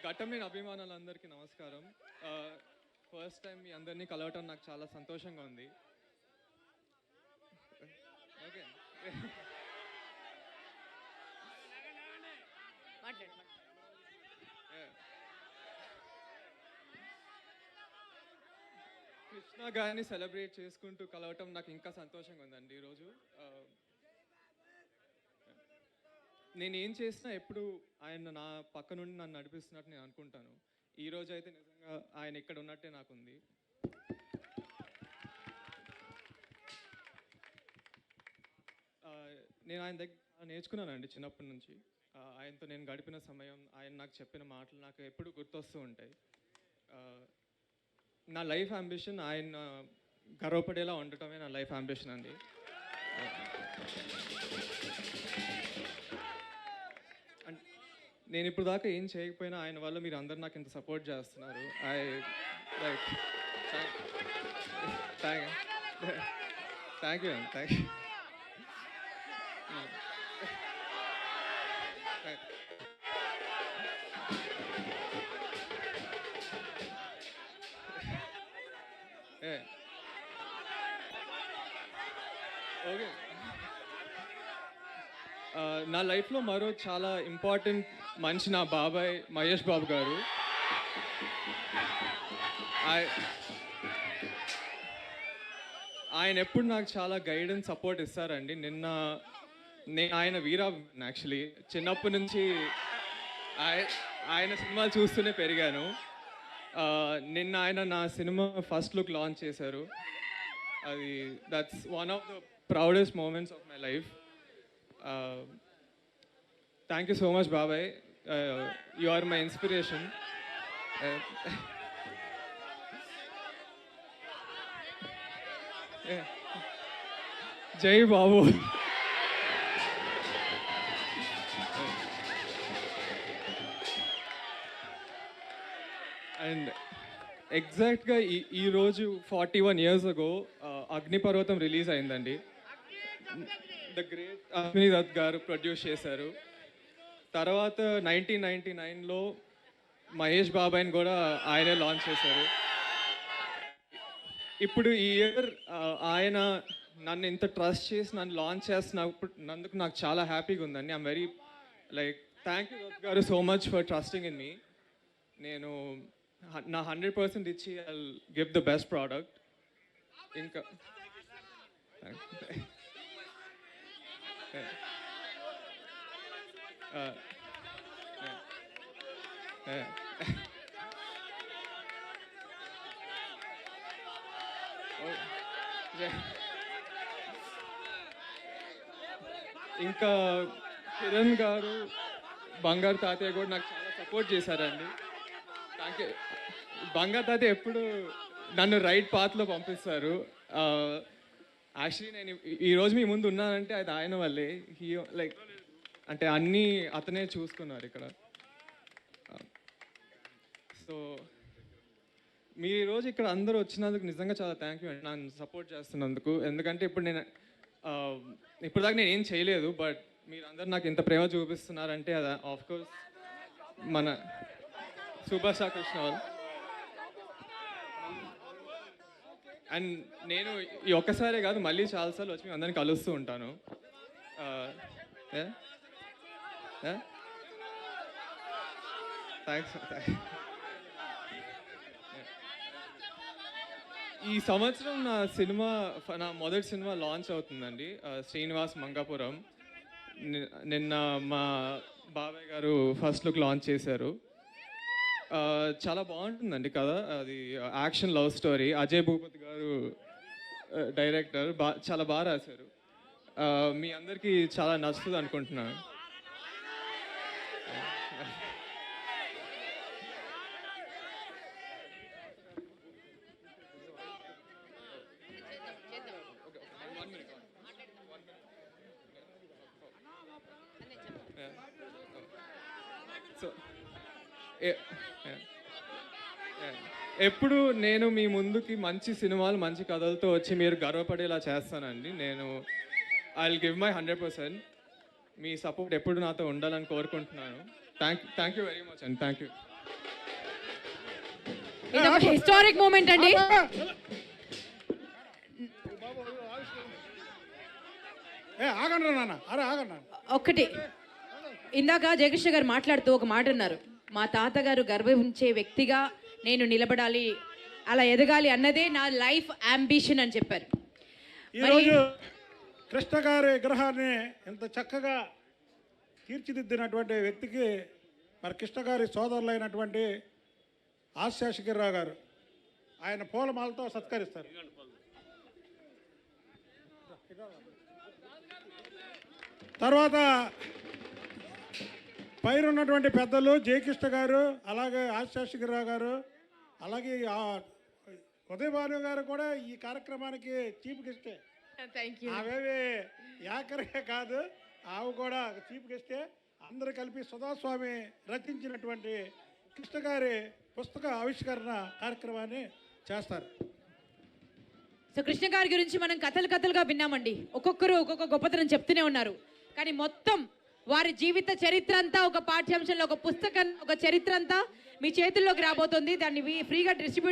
ఘట్టమైన అభిమానులందరికీ నమస్కారం. First time మీ అందరినీ కలవటం నాకు చాలా సంతోషంగా ఉంది. ఓకే. కృష్ణ గారిని సెలబ్రేట్ చేసుకుంటూ కలవటం నాకు ఇంకా సంతోషంగా ఉందండి ఈరోజు. నేను ఏం చేసినా ఎప్పుడు ఆయన నా పక్క నుండి నన్ను నడిపిస్తున్నట్టు నేను అనుకుంటాను. ఈరోజు అయితే నిజంగా ఆయన ఇక్కడ ఉన్నట్టే నాకుంది. నేను ఆయన దగ్గర నేర్చుకున్నానండి చిన్నప్పటి నుంచి. ఆయనతో నేను గడిపిన సమయం, ఆయన నాకు చెప్పిన మాటలు నాకు ఎప్పుడు గుర్తొస్తూ ఉంటాయి. నా లైఫ్ అంబిషన్ ఆయన గర్వపడేలా ఉండటమే నా లైఫ్ అంబిషన్ అండి. నేను ఇప్పుడు దాకా ఏం చేయకపోయినా ఆయన వల్ల మీరు అందరు నాకు ఇంత సపోర్ట్ చేస్తున్నారు. లైక్ థ్యాంక్ యూ అండి. Thank you. ఓకే. నా లైఫ్లో మరో చాలా ఇంపార్టెంట్ మనిషి నా బాబాయ్ మహేష్ బాబు గారు. ఆయన ఎప్పుడు నాకు చాలా గైడెన్స్ సపోర్ట్ ఇస్తారండి. నేను ఆయన వీరా యాక్చువల్లీ చిన్నప్పటి నుంచి ఆయన సినిమాలు చూస్తూనే పెరిగాను. నిన్న ఆయన నా సినిమా ఫస్ట్ లుక్ లాంచ్ చేశారు. అది that's one of the proudest moments of my life. Thank you so much, Babai. You are my inspiration. Jai Babu. And ఎగ్జాక్ట్గా ఈరోజు 41 years ago అగ్నిపర్వతం రిలీజ్ అయిందండి. ద గ్రేట్ అశ్విని దత్ గారు ప్రొడ్యూస్ చేశారు. తర్వాత 1999లో మహేష్ బాబాయ్ని కూడా ఆయనే లాంచ్ చేశారు. ఇప్పుడు ఈ ఇయర్ ఆయన నన్ను ఇంత ట్రస్ట్ చేసి నన్ను లాంచ్ చేస్తున్నందుకు నాకు చాలా హ్యాపీగా ఉందండి. I'm very like thank you Dutt garu so much for trusting in me. నేను నా 100% ఇచ్చి I will give the best product. ఇంకా ఇంకా కిరణ్ గారు, బంగారు తాతయ్య కూడా నాకు చాలా సపోర్ట్ చేశారండి. Thank you. బంగారు తాతయ్య ఎప్పుడు నన్ను రైట్ పాత్లో పంపిస్తారు. యాక్చువల్లీ నేను ఈరోజు మీ ముందు ఉన్నానంటే అది ఆయన వల్లే. లైక్ అంటే అన్నీ అతనే చూసుకున్నారు ఇక్కడ. సో మీరు ఈరోజు ఇక్కడ అందరూ వచ్చినందుకు నిజంగా చాలా థ్యాంక్ యూ అండి, నన్ను సపోర్ట్ చేస్తున్నందుకు. ఎందుకంటే ఇప్పుడు ఇప్పటిదాకా నేను ఏం చేయలేదు, బట్ మీరందరూ నాకు ఇంత ప్రేమ చూపిస్తున్నారంటే అది ఆఫ్కోర్స్ మన సూపర్ స్టార్ కృష్ణ వాళ్ళు. అండ్ నేను ఈ ఒక్కసారే కాదు, మళ్ళీ చాలాసార్లు వచ్చి మీ అందరిని కలుస్తూ ఉంటాను. థ్యాంక్స్. ఈ సంవత్సరం నా మొదటి సినిమా లాంచ్ అవుతుందండి, శ్రీనివాస్ మంగాపురం. నిన్న మా బాబాయ్ గారు ఫస్ట్ లుక్ లాంచ్ చేశారు. చాలా బాగుంటుందండి కదా. అది action love story. Ajay Bhupathi గారు డైరెక్టర్. చాలా బాగా రాశారు. మీ అందరికీ చాలా నచ్చుతుంది అనుకుంటున్నాను. సో ఎప్పుడు నేను మీ ముందుకి మంచి సినిమాలు, మంచి కథలతో వచ్చి మీరు గర్వపడేలా చేస్తానండి. నేను I will give my 100%. Me support ఎప్పుడు నాతో ఉండాలని కోరుకుంటున్నాను. థ్యాంక్ యూ వెరీ మచ్ అండి. Thank you. ఇది ఒక హిస్టారిక్ మూమెంట్ అండి. ఆగండి నాన్న, అరే ఆగండి. ఒక్కటి, ఇందాక జయకృష్ణ గారు మాట్లాడుతూ ఒక మాట అన్నారు, మా తాతగారు గర్వించే వ్యక్తిగా నేను నిలబడాలి, అలా ఎదగాలి అన్నదే నా లైఫ్ అంబిషన్ అని చెప్పారు. ఈరోజు కృష్ణ గారి విగ్రహాన్ని ఇంత చక్కగా తీర్చిదిద్దినటువంటి వ్యక్తికి మరి కృష్ణ గారి సోదరులైనటువంటి ఆశేషగిరిరావు గారు ఆయన పూలమాలతో సత్కరిస్తారు. తర్వాత పైన ఉన్నటువంటి పెద్దలు జయకృష్ణ గారు, అలాగే ఆశేషగిరిరావు గారు, అలాగే ఉదయభాను గారు కూడా ఈ కార్యక్రమానికి చీఫ్ గెస్టే. ఆవేవి యాకరే కాదు, ఆవు కూడా చీఫ్ గెస్టే. అందరూ కలిపి సుధాస్వామి రచించినటువంటి కృష్ణ గారి పుస్తక ఆవిష్కరణ కార్యక్రమాన్ని చేస్తారు. సో కృష్ణ గారి గురించి మనం కథలుగా విన్నామండి. ఒక్కొక్కరు ఒక్కొక్క గొప్పతనం చెప్తూనే ఉన్నారు. కానీ మొత్తం వారి జీవిత చరిత్ర అంతా ఒక పాఠ్యాంశంలో, ఒక పుస్తకం, ఒక చరిత్ర అంతా మీ చేతుల్లోకి రాబోతుంది. దాన్ని ఫ్రీగా డిస్ట్రిబ్యూట్